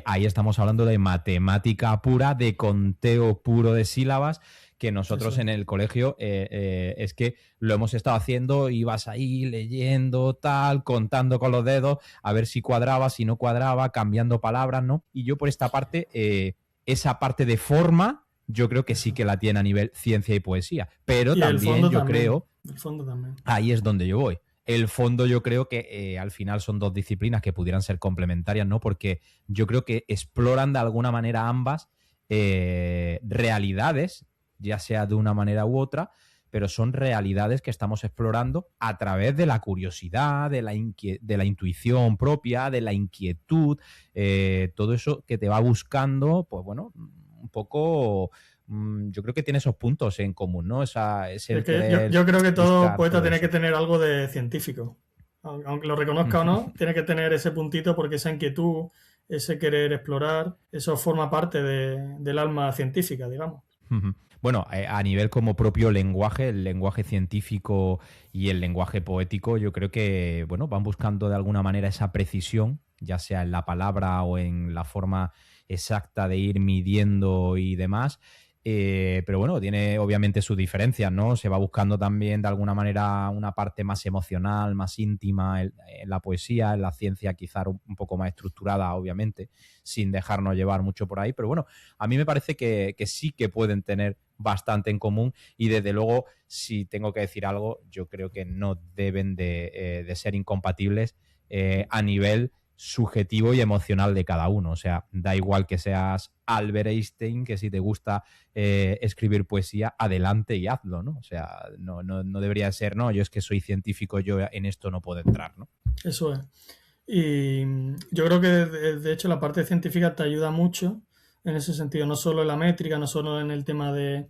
[SPEAKER 1] Ahí estamos hablando de matemática pura, de conteo puro de sílabas, que nosotros
[SPEAKER 2] Eso.
[SPEAKER 1] en el colegio es que lo hemos estado haciendo, ibas ahí leyendo, tal, contando con los dedos, a ver si cuadraba, si no cuadraba, cambiando palabras, ¿no? Y yo por esta parte, esa parte de forma yo creo que sí
[SPEAKER 2] Eso.
[SPEAKER 1] que la tiene a nivel ciencia y poesía. Pero
[SPEAKER 2] Y el
[SPEAKER 1] también
[SPEAKER 2] fondo
[SPEAKER 1] yo
[SPEAKER 2] también.
[SPEAKER 1] creo,
[SPEAKER 2] El fondo también.
[SPEAKER 1] ahí es donde yo voy. El fondo yo creo que al final son dos disciplinas que pudieran ser complementarias, ¿no? Porque yo creo que exploran de alguna manera ambas realidades, ya sea de una manera u otra, pero son realidades que estamos explorando a través de la curiosidad, de la intuición propia, de la inquietud, todo eso que te va buscando, pues bueno, un poco yo creo que tiene esos puntos en común, ¿no? Es
[SPEAKER 2] Es
[SPEAKER 1] el
[SPEAKER 2] que yo,
[SPEAKER 1] querer
[SPEAKER 2] yo creo que todo
[SPEAKER 1] buscar
[SPEAKER 2] poeta
[SPEAKER 1] todo
[SPEAKER 2] tiene que
[SPEAKER 1] eso.
[SPEAKER 2] tener algo de científico. Aunque lo reconozca o no, tiene que tener ese puntito porque esa inquietud, ese querer explorar, eso forma parte del alma científica, digamos.
[SPEAKER 1] Bueno, a nivel como propio lenguaje, el lenguaje científico y el lenguaje poético, yo creo que, bueno, van buscando de alguna manera esa precisión, ya sea en la palabra o en la forma exacta de ir midiendo y demás. Pero bueno, tiene obviamente sus diferencias, ¿no? Se va buscando también de alguna manera una parte más emocional, más íntima en la poesía, en la ciencia quizá un poco más estructurada, obviamente, sin dejarnos llevar mucho por ahí. Pero bueno, a mí me parece que sí que pueden tener bastante en común y desde luego, si tengo que decir algo, yo creo que no deben de ser incompatibles a nivel subjetivo y emocional de cada uno. O sea, da igual que seas Albert Einstein, que si te gusta escribir poesía, adelante y hazlo, ¿no? O sea, no debería ser, no, yo es que soy científico, yo en esto no puedo entrar, ¿no?
[SPEAKER 2] Eso es. Y yo creo que de hecho la parte científica te ayuda mucho en ese sentido, no solo en la métrica, no solo en el tema de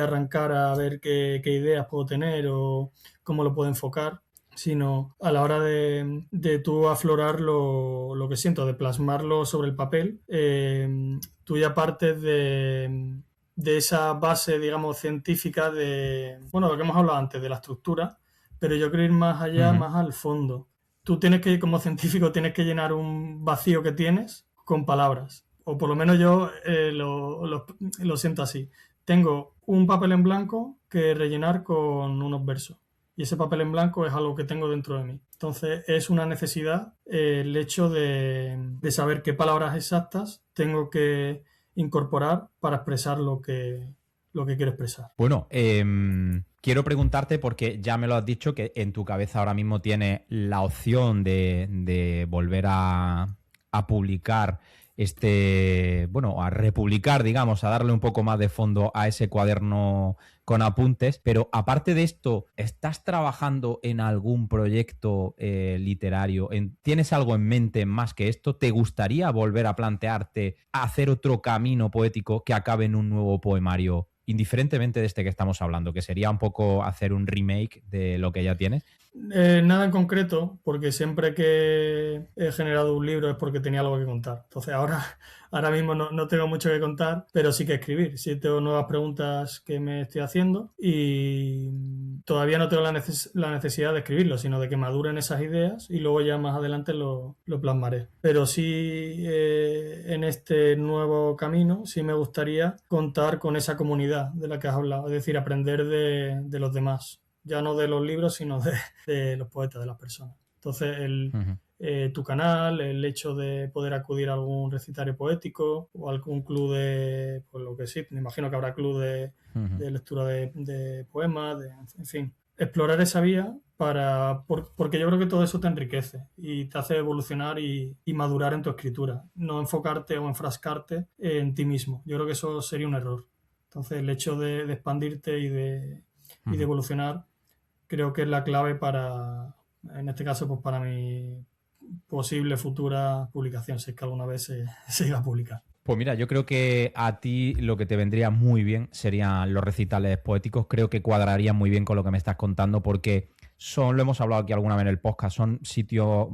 [SPEAKER 2] arrancar a ver qué ideas puedo tener o cómo lo puedo enfocar, sino a la hora de tú aflorar lo que siento, de plasmarlo sobre el papel, tú ya partes de esa base, digamos, científica de, bueno, lo que hemos hablado antes, de la estructura, pero yo quiero ir más
[SPEAKER 1] Uh
[SPEAKER 2] allá,
[SPEAKER 1] -huh.
[SPEAKER 2] más al fondo. Tú tienes que, como científico, tienes que llenar un vacío que tienes con palabras. O por lo menos yo lo siento así. Tengo un papel en blanco que rellenar con unos versos. Y ese papel en blanco es algo que tengo dentro de mí. Entonces es una necesidad el hecho de saber qué palabras exactas tengo que incorporar para expresar lo que quiero expresar.
[SPEAKER 1] Bueno, quiero preguntarte, porque ya me lo has dicho, que en tu cabeza ahora mismo tienes la opción de volver a publicar bueno, a republicar, digamos, a darle un poco más de fondo a ese cuaderno con apuntes, pero aparte de esto, ¿estás trabajando en algún proyecto literario? ¿Tienes algo en mente más que esto? ¿Te gustaría volver a plantearte hacer otro camino poético que acabe en un nuevo poemario, indiferentemente de este que estamos hablando, que sería un poco hacer un remake de lo que ya tienes?
[SPEAKER 2] Nada en concreto, porque siempre que he generado un libro es porque tenía algo que contar. Entonces ahora mismo no tengo mucho que contar, pero sí que escribir. Sí tengo nuevas preguntas que me estoy haciendo y todavía no tengo la necesidad de escribirlo, sino de que maduren esas ideas y luego ya más adelante lo plasmaré. Pero sí, en este nuevo camino sí me gustaría contar con esa comunidad de la que has hablado, es decir, aprender de los demás, ya no de los libros, sino de los poetas, de las personas. Entonces,
[SPEAKER 1] Uh -huh.
[SPEAKER 2] tu canal, el hecho de poder acudir a algún recitario poético o algún club pues lo que sí, me imagino que habrá club
[SPEAKER 1] Uh -huh.
[SPEAKER 2] de lectura de poemas, en fin. explorar esa vía porque yo creo que todo eso te enriquece y te hace evolucionar y madurar en tu escritura, no enfocarte o enfrascarte en ti mismo. Yo creo que eso sería un error. Entonces, el hecho de expandirte y de evolucionar creo que es la clave en este caso, pues para mi posible futura publicación, si es que alguna vez se iba a publicar.
[SPEAKER 1] Pues mira, yo creo que a ti lo que te vendría muy bien serían los recitales poéticos. Creo que cuadrarían muy bien con lo que me estás contando porque lo hemos hablado aquí alguna vez en el podcast, son sitios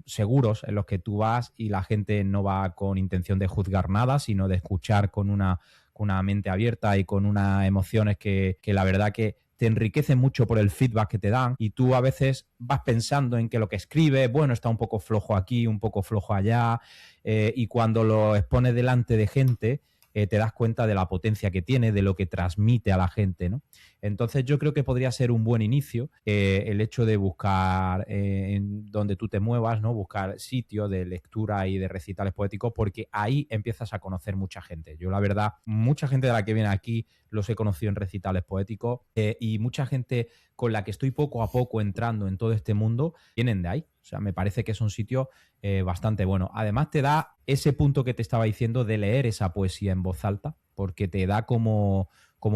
[SPEAKER 1] seguros en los que tú vas y la gente no va con intención de juzgar nada, sino de escuchar con una mente abierta y con unas emociones que la verdad que te enriquece mucho por el feedback que te dan y tú a veces vas pensando en que lo que escribes, bueno, está un poco flojo aquí, un poco flojo allá, y cuando lo expones delante de gente, te das cuenta de la potencia que tiene, de lo que transmite a la gente, ¿no? Entonces yo creo que podría ser un buen inicio el hecho de buscar en donde tú te muevas, ¿no? Buscar sitios de lectura y de recitales poéticos, porque ahí empiezas a conocer mucha gente. Yo la verdad, mucha gente de la que viene aquí los he conocido en recitales poéticos y mucha gente con la que estoy poco a poco entrando en todo este mundo vienen de ahí. O sea, me parece que es un sitio bastante bueno. Además te da ese punto que te estaba diciendo de leer esa poesía en voz alta, porque te da como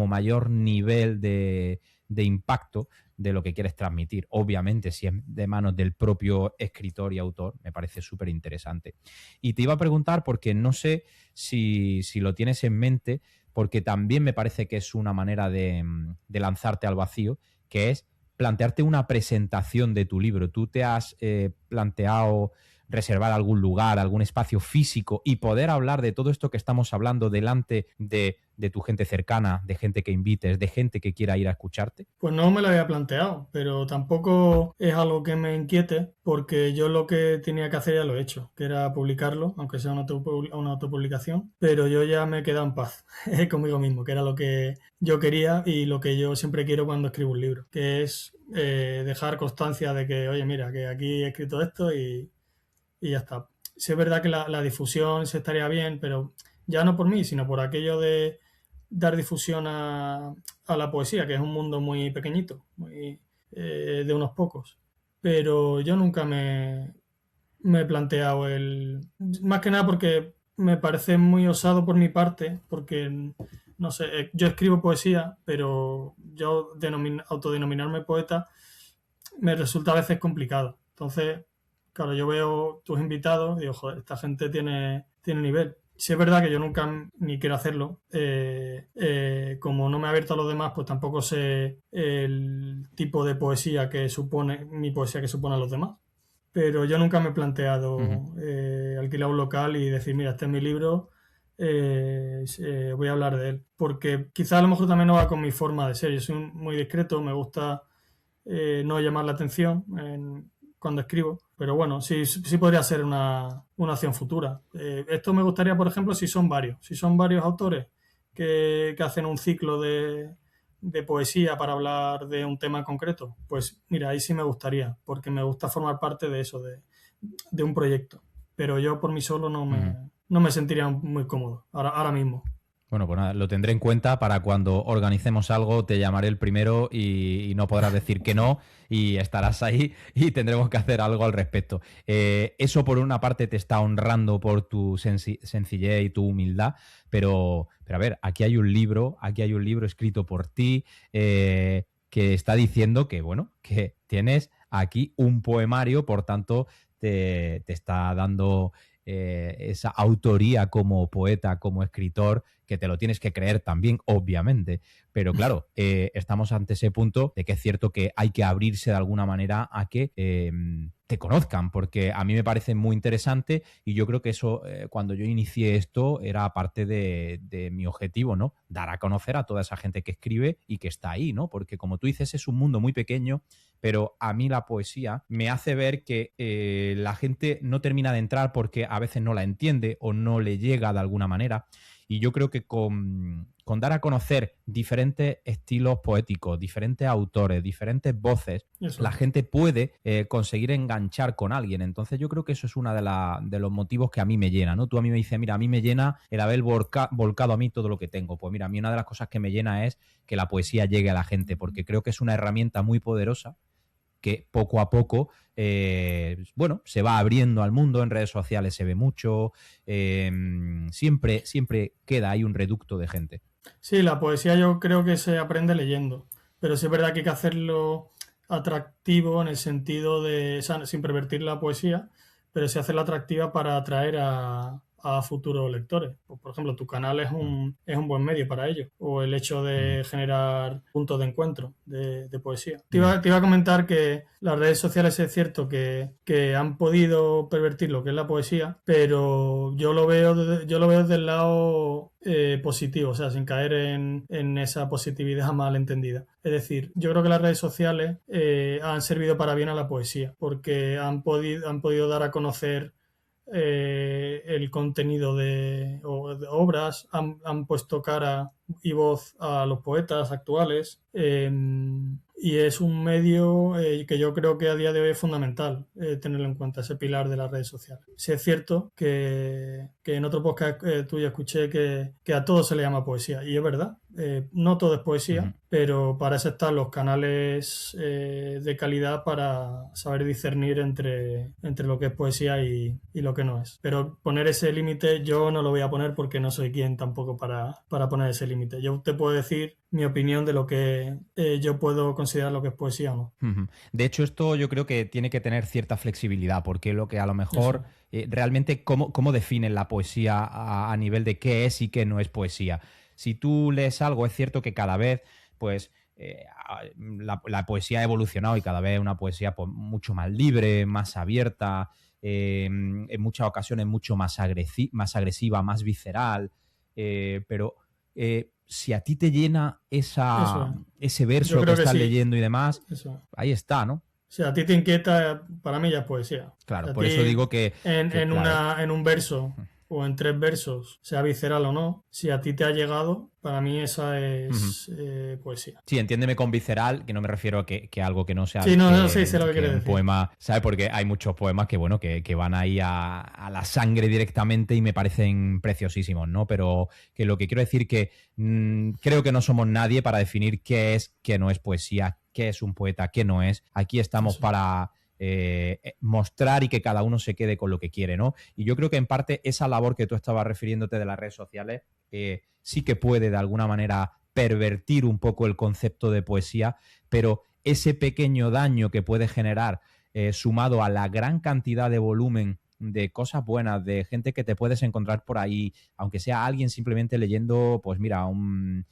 [SPEAKER 1] mayor nivel de impacto de lo que quieres transmitir. Obviamente, si es de manos del propio escritor y autor, me parece súper interesante. Y te iba a preguntar, porque no sé si lo tienes en mente, porque también me parece que es una manera de lanzarte al vacío, que es plantearte una presentación de tu libro. ¿Tú te has planteado reservar algún lugar, algún espacio físico y poder hablar de todo esto que estamos hablando delante de tu gente cercana, de gente que invites, de gente que quiera ir a escucharte?
[SPEAKER 2] Pues no me lo había planteado, pero tampoco es algo que me inquiete porque yo lo que tenía que hacer ya lo he hecho, que era publicarlo, aunque sea una autopublicación, pero yo ya me he quedado en paz conmigo mismo, que era lo que yo quería y lo que yo siempre quiero cuando escribo un libro, que es dejar constancia de que, oye, mira, que aquí he escrito esto y ya está. Sí es verdad que la difusión se estaría bien, pero ya no por mí, sino por aquello de dar difusión a la poesía, que es un mundo muy pequeñito, de unos pocos. Pero yo nunca me he planteado Más que nada porque me parece muy osado por mi parte, porque, no sé, yo escribo poesía, pero yo autodenominarme poeta me resulta a veces complicado. Entonces, claro, yo veo tus invitados y digo, joder, esta gente tiene nivel. Si es verdad que yo nunca ni quiero hacerlo, como no me he abierto a los demás, pues tampoco sé el tipo de poesía que supone, mi poesía que supone a los demás. Pero yo nunca me he planteado alquilar un local y decir, mira, este es mi libro, voy a hablar de él. Porque quizá a lo mejor también no va con mi forma de ser. Yo soy muy discreto, me gusta no llamar la atención cuando escribo. Pero bueno, sí podría ser una acción futura. Esto me gustaría, por ejemplo, si son varios autores que hacen un ciclo de poesía para hablar de un tema concreto, pues mira, ahí sí me gustaría, porque me gusta formar parte de eso, de un proyecto. Pero yo por mí solo no me sentiría muy cómodo ahora mismo.
[SPEAKER 1] Bueno, pues nada, lo tendré en cuenta para cuando organicemos algo, te llamaré el primero y no podrás decir que no y estarás ahí y tendremos que hacer algo al respecto. Eso por una parte te está honrando por tu sencillez y tu humildad, pero a ver, aquí hay un libro escrito por ti que está diciendo que, bueno, que tienes aquí un poemario, por tanto te está dando esa autoría como poeta, como escritor, que te lo tienes que creer también, obviamente. Pero claro, estamos ante ese punto de que es cierto que hay que abrirse de alguna manera a que te conozcan, porque a mí me parece muy interesante y yo creo que eso, cuando yo inicié esto, era parte de mi objetivo, ¿no? Dar a conocer a toda esa gente que escribe y que está ahí, ¿no? Porque como tú dices, es un mundo muy pequeño, pero a mí la poesía me hace ver que la gente no termina de entrar porque a veces no la entiende o no le llega de alguna manera. Y yo creo que con dar a conocer diferentes estilos poéticos, diferentes autores, diferentes voces,
[SPEAKER 2] Eso.
[SPEAKER 1] la gente puede conseguir enganchar con alguien. Entonces yo creo que eso es uno de los motivos que a mí me llena, ¿no? Tú a mí me dices, mira, a mí me llena el haber volcado a mí todo lo que tengo. Pues mira, a mí una de las cosas que me llena es que la poesía llegue a la gente, porque creo que es una herramienta muy poderosa que poco a poco, bueno, se va abriendo al mundo. En redes sociales se ve mucho, siempre queda ahí un reducto de gente.
[SPEAKER 2] Sí, la poesía yo creo que se aprende leyendo, pero sí es verdad que hay que hacerlo atractivo en el sentido de, o sea, sin pervertir la poesía, pero sí hacerla atractiva para atraer a futuros lectores. Pues, por ejemplo, tu canal es un buen medio para ello, o el hecho de generar puntos de encuentro de poesía. Te iba a comentar que las redes sociales es cierto que han podido pervertir lo que es la poesía, pero yo lo veo desde el lado positivo, o sea, sin caer en esa positividad mal entendida. Es decir, yo creo que las redes sociales han servido para bien a la poesía, porque han podido dar a conocer el contenido de obras, han puesto cara y voz a los poetas actuales, y es un medio que yo creo que a día de hoy es fundamental tenerlo en cuenta, ese pilar de las redes sociales. Sí es cierto que en otro podcast tuyo escuché que a todo se le llama poesía, y es verdad, no todo es poesía, pero para eso están los canales de calidad para saber discernir entre lo que es poesía y lo que no es. Pero poner ese límite yo no lo voy a poner porque no soy quien tampoco para poner ese límite. Yo te puedo decir mi opinión de lo que yo puedo considerar lo que es poesía o no.
[SPEAKER 1] De hecho, esto yo creo que tiene que tener cierta flexibilidad, porque lo que a lo mejor realmente cómo definen la poesía a nivel de qué es y qué no es poesía. Si tú lees algo, es cierto que cada vez, pues, la poesía ha evolucionado y cada vez es una poesía pues, mucho más libre, más abierta, en muchas ocasiones mucho más agresiva, más visceral, pero si a ti te llena ese verso que estás leyendo y demás, ahí está, ¿no?
[SPEAKER 2] Si a ti te inquieta, para mí ya es poesía.
[SPEAKER 1] Claro, por eso digo que
[SPEAKER 2] en un verso o en 3 versos, sea visceral o no, si a ti te ha llegado, para mí esa es poesía.
[SPEAKER 1] Sí, entiéndeme con visceral, que no me refiero a que algo que no sea
[SPEAKER 2] sí, sé lo que quieres decir.
[SPEAKER 1] Poema, ¿sabes? Porque hay muchos poemas que, bueno, que van ahí a la sangre directamente y me parecen preciosísimos, ¿no? Pero que lo que quiero decir que creo que no somos nadie para definir qué es, qué no es poesía, qué es un poeta, qué no es. Aquí estamos para mostrar y que cada uno se quede con lo que quiere, ¿no? Y yo creo que en parte esa labor que tú estabas refiriéndote de las redes sociales sí que puede de alguna manera pervertir un poco el concepto de poesía, pero ese pequeño daño que puede generar sumado a la gran cantidad de volumen de cosas buenas, de gente que te puedes encontrar por ahí, aunque sea alguien simplemente leyendo, pues mira, un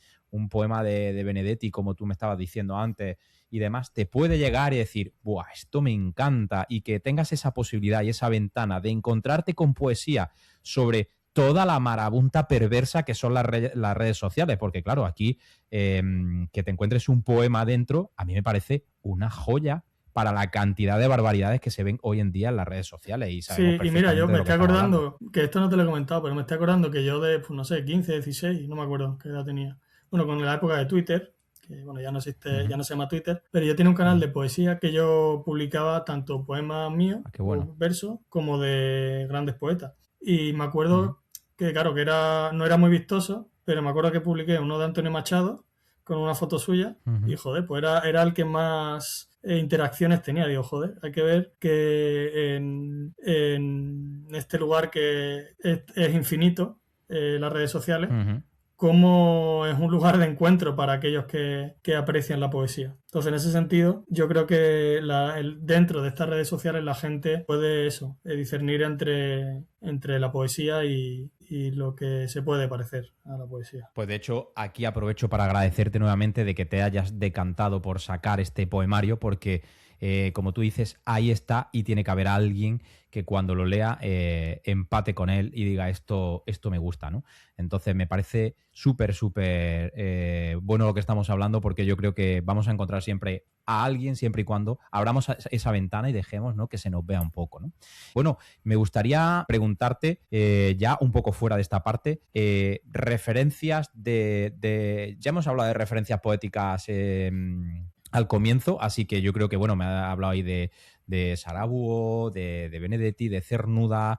[SPEAKER 1] poema de Benedetti, como tú me estabas diciendo antes, y demás, te puede llegar y decir, ¡buah, esto me encanta! Y que tengas esa posibilidad y esa ventana de encontrarte con poesía sobre toda la marabunta perversa que son las redes sociales, porque claro, aquí que te encuentres un poema dentro, a mí me parece una joya para la cantidad de barbaridades que se ven hoy en día en las redes sociales. Y
[SPEAKER 2] sí, y mira, yo me estoy acordando, que esto no te lo he comentado, pero me estoy acordando que yo de, pues, no sé, 15, 16, no me acuerdo qué edad tenía. Bueno, con la época de Twitter, que bueno, ya no existe, ya no se llama Twitter, pero yo tenía un canal de poesía que yo publicaba tanto poemas míos, versos, como de grandes poetas. Y me acuerdo que, claro, que no era muy vistoso, pero me acuerdo que publiqué uno de Antonio Machado con una foto suya y, joder, pues era el que más interacciones tenía. Digo, joder, hay que ver que en este lugar que es infinito, las redes sociales, cómo es un lugar de encuentro para aquellos que aprecian la poesía. Entonces, en ese sentido, yo creo que dentro de estas redes sociales la gente puede discernir entre la poesía y lo que se puede parecer a la poesía.
[SPEAKER 1] Pues de hecho, aquí aprovecho para agradecerte nuevamente de que te hayas decantado por sacar este poemario, porque como tú dices, ahí está y tiene que haber alguien que cuando lo lea empate con él y diga esto me gusta, ¿no? Entonces me parece súper bueno lo que estamos hablando, porque yo creo que vamos a encontrar siempre a alguien, siempre y cuando abramos esa ventana y dejemos, ¿no?, que se nos vea un poco, ¿no? Bueno, me gustaría preguntarte, ya un poco fuera de esta parte, referencias ya hemos hablado de referencias poéticas al comienzo, así que yo creo que, bueno, me ha hablado ahí de Sarabuo, de Benedetti, de Cernuda.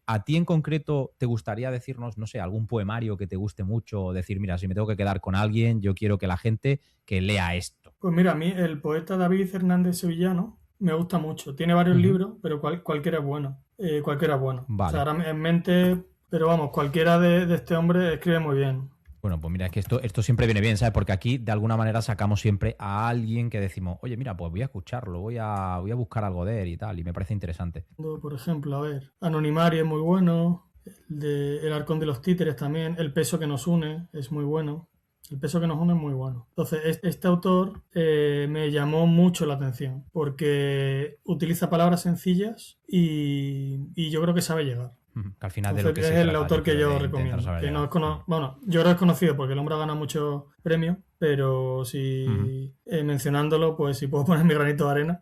[SPEAKER 1] ¿A ti en concreto te gustaría decirnos, no sé, algún poemario que te guste mucho, o decir, mira, si me tengo que quedar con alguien, yo quiero que la gente que lea esto?
[SPEAKER 2] Pues mira, a mí el poeta David Hernández Sevillano me gusta mucho. Tiene varios
[SPEAKER 1] Ujú.
[SPEAKER 2] libros, pero cualquiera es bueno. Cualquiera es bueno. O sea,
[SPEAKER 1] Vale.
[SPEAKER 2] ahora en mente, pero vamos, cualquiera de este hombre escribe muy bien.
[SPEAKER 1] Bueno, pues mira, es que esto siempre viene bien, ¿sabes? Porque aquí de alguna manera sacamos siempre a alguien que decimos, oye, mira, pues voy a escucharlo, voy a buscar algo de él y tal, y me parece interesante.
[SPEAKER 2] Por ejemplo, a ver, Anonimario es muy bueno, El Arcón de los Títeres también, El peso que nos une es muy bueno. El peso que nos une es muy bueno. Entonces, este autor me llamó mucho la atención porque utiliza palabras sencillas y yo creo que sabe llegar.
[SPEAKER 1] Que al final de lo
[SPEAKER 2] Entonces,
[SPEAKER 1] que
[SPEAKER 2] es
[SPEAKER 1] se
[SPEAKER 2] el
[SPEAKER 1] trata, yo
[SPEAKER 2] autor que
[SPEAKER 1] creo,
[SPEAKER 2] yo
[SPEAKER 1] de intentar
[SPEAKER 2] recomiendo.
[SPEAKER 1] saber
[SPEAKER 2] Que no
[SPEAKER 1] llegar.
[SPEAKER 2] es bueno, yo creo que es conocido porque el hombre ha ganado muchos premios, pero si mencionándolo, pues si puedo poner mi granito de arena,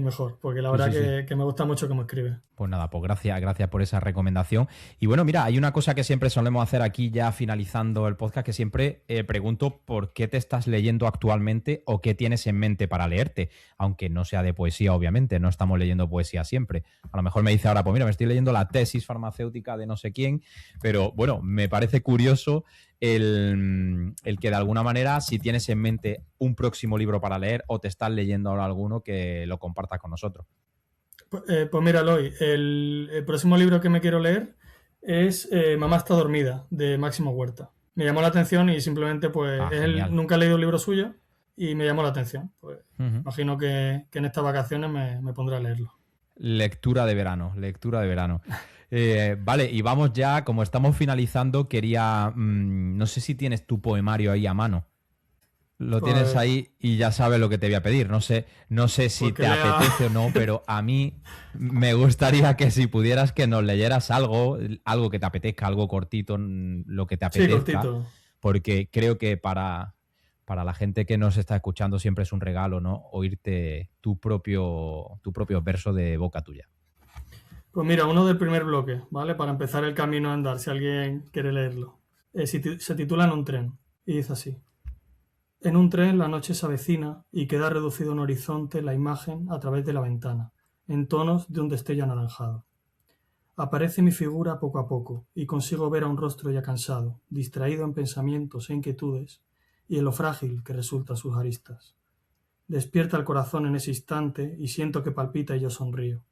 [SPEAKER 2] mejor, porque la
[SPEAKER 1] Sí,
[SPEAKER 2] verdad
[SPEAKER 1] sí, sí.
[SPEAKER 2] que me gusta mucho cómo escribe.
[SPEAKER 1] Pues nada, pues gracias por esa recomendación. Y bueno, mira, hay una cosa que siempre solemos hacer aquí ya finalizando el podcast, que siempre pregunto por qué te estás leyendo actualmente o qué tienes en mente para leerte, aunque no sea de poesía, obviamente, no estamos leyendo poesía siempre. A lo mejor me dice ahora, pues mira, me estoy leyendo la tesis farmacéutica de no sé quién, pero bueno, me parece curioso el que de alguna manera, si tienes en mente un próximo libro para leer o te estás leyendo ahora alguno, que lo compartas con nosotros.
[SPEAKER 2] Pues mira, Eloy, el próximo libro que me quiero leer es Mamá está dormida, de Máximo Huerta. Me llamó la atención y simplemente, pues,
[SPEAKER 1] Ah, genial.
[SPEAKER 2] nunca he leído un libro suyo y me llamó la atención. Pues,
[SPEAKER 1] Uh-huh.
[SPEAKER 2] imagino que en estas vacaciones me pondré a leerlo.
[SPEAKER 1] Lectura de verano, lectura de verano. Vale, y vamos ya, como estamos finalizando, quería, no sé si tienes tu poemario ahí a mano. Lo tienes
[SPEAKER 2] Pues,
[SPEAKER 1] ahí y ya sabes lo que te voy a pedir. No sé si
[SPEAKER 2] pues que
[SPEAKER 1] te
[SPEAKER 2] lea
[SPEAKER 1] apetece o no, pero a mí me gustaría que si pudieras que nos leyeras algo que te apetezca, algo cortito, lo que te
[SPEAKER 2] sí,
[SPEAKER 1] apetezca,
[SPEAKER 2] cortito.
[SPEAKER 1] porque creo que para la gente que nos está escuchando siempre es un regalo, ¿no? Oírte tu propio verso de boca tuya.
[SPEAKER 2] Pues mira, uno del primer bloque, ¿vale? Para empezar el camino a andar, si alguien quiere leerlo. Se titula En un tren y dice así. En un tren la noche se avecina y queda reducido en horizonte la imagen a través de la ventana, en tonos de un destello anaranjado. Aparece mi figura poco a poco y consigo ver a un rostro ya cansado, distraído en pensamientos e inquietudes y en lo frágil que resultan sus aristas. Despierta el corazón en ese instante y siento que palpita y yo sonrío.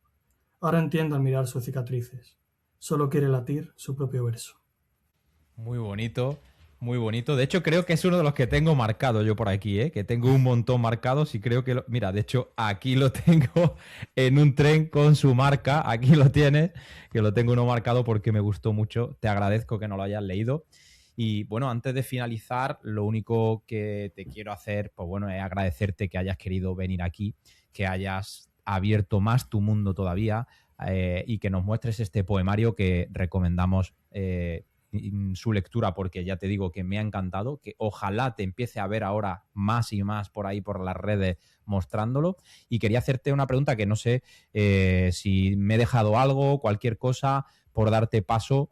[SPEAKER 2] Ahora entiendo al mirar sus cicatrices. Solo quiere latir su propio verso.
[SPEAKER 1] Muy bonito, muy bonito. De hecho, creo que es uno de los que tengo marcado yo por aquí, ¿eh? Que tengo un montón marcados y creo que... Mira, de hecho, aquí lo tengo en un tren con su marca. Aquí lo tienes, que lo tengo uno marcado porque me gustó mucho. Te agradezco que no lo hayas leído. Y bueno, antes de finalizar, lo único que te quiero hacer, pues bueno, es agradecerte que hayas querido venir aquí, que hayas abierto más tu mundo todavía, y que nos muestres este poemario que recomendamos su lectura, porque ya te digo que me ha encantado, que ojalá te empiece a ver ahora más y más por ahí por las redes mostrándolo. Y quería hacerte una pregunta que no sé si me he dejado algo, cualquier cosa, por darte paso,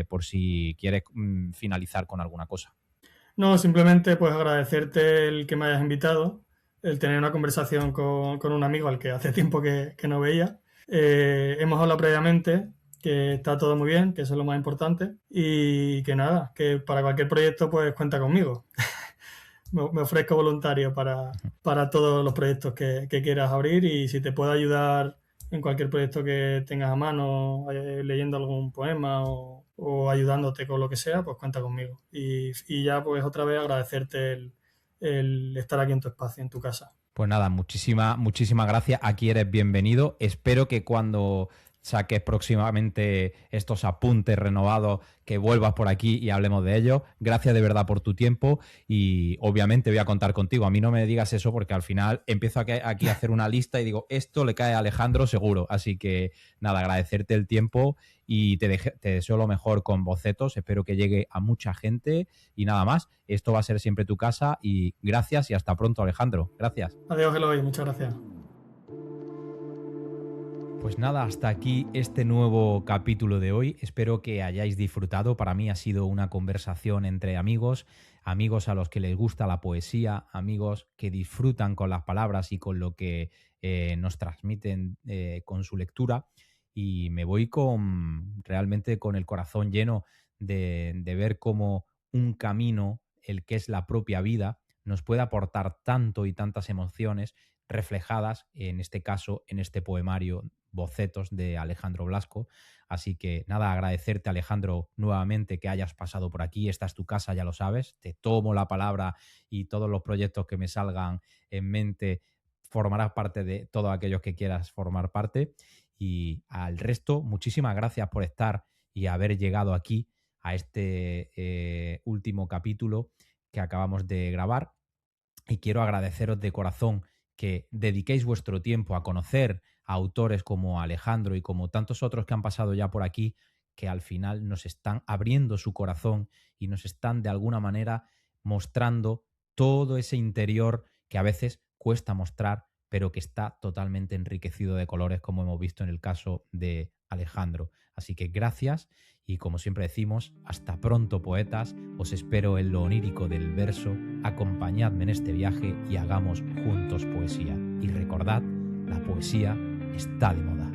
[SPEAKER 1] por si quieres finalizar con alguna cosa.
[SPEAKER 2] No, simplemente pues agradecerte el que me hayas invitado, el tener una conversación con un amigo al que hace tiempo que no veía. Hemos hablado previamente, que está todo muy bien, que eso es lo más importante, y que nada, que para cualquier proyecto pues cuenta conmigo. Me ofrezco voluntario para todos los proyectos que quieras abrir y si te puedo ayudar en cualquier proyecto que tengas a mano, leyendo algún poema o ayudándote con lo que sea, pues cuenta conmigo. Y ya pues otra vez agradecerte el estar aquí en tu espacio, en tu casa.
[SPEAKER 1] Pues nada, muchísimas gracias. Aquí eres bienvenido. Espero que cuando saques próximamente estos apuntes renovados, que vuelvas por aquí y hablemos de ellos. Gracias de verdad por tu tiempo y obviamente voy a contar contigo. A mí no me digas eso porque al final empiezo aquí a hacer una lista y digo, esto le cae a Alejandro seguro. Así que nada, agradecerte el tiempo y te deseo lo mejor con Bocetos. Espero que llegue a mucha gente y nada más. Esto va a ser siempre tu casa y gracias y hasta pronto, Alejandro. Gracias.
[SPEAKER 2] Adiós, Eloy, muchas gracias.
[SPEAKER 1] Pues nada, hasta aquí este nuevo capítulo de hoy. Espero que hayáis disfrutado. Para mí ha sido una conversación entre amigos, amigos a los que les gusta la poesía, amigos que disfrutan con las palabras y con lo que nos transmiten con su lectura. Y me voy realmente con el corazón lleno de ver cómo un camino, el que es la propia vida, nos puede aportar tanto y tantas emociones reflejadas, en este caso, en este poemario Bocetos de Alejandro Blasco. Así que nada, agradecerte, Alejandro, nuevamente que hayas pasado por aquí. Esta es tu casa, ya lo sabes. Te tomo la palabra y todos los proyectos que me salgan en mente formarás parte de todos aquellos que quieras formar parte. Y al resto, muchísimas gracias por estar y haber llegado aquí a este último capítulo que acabamos de grabar. Y quiero agradeceros de corazón que dediquéis vuestro tiempo a conocer a autores como Alejandro y como tantos otros que han pasado ya por aquí, que al final nos están abriendo su corazón y nos están de alguna manera mostrando todo ese interior que a veces cuesta mostrar, pero que está totalmente enriquecido de colores, como hemos visto en el caso de Alejandro. Así que gracias y, como siempre decimos, hasta pronto, poetas. Os espero en lo onírico del verso. Acompañadme en este viaje y hagamos juntos poesía. Y recordad, la poesía está de moda.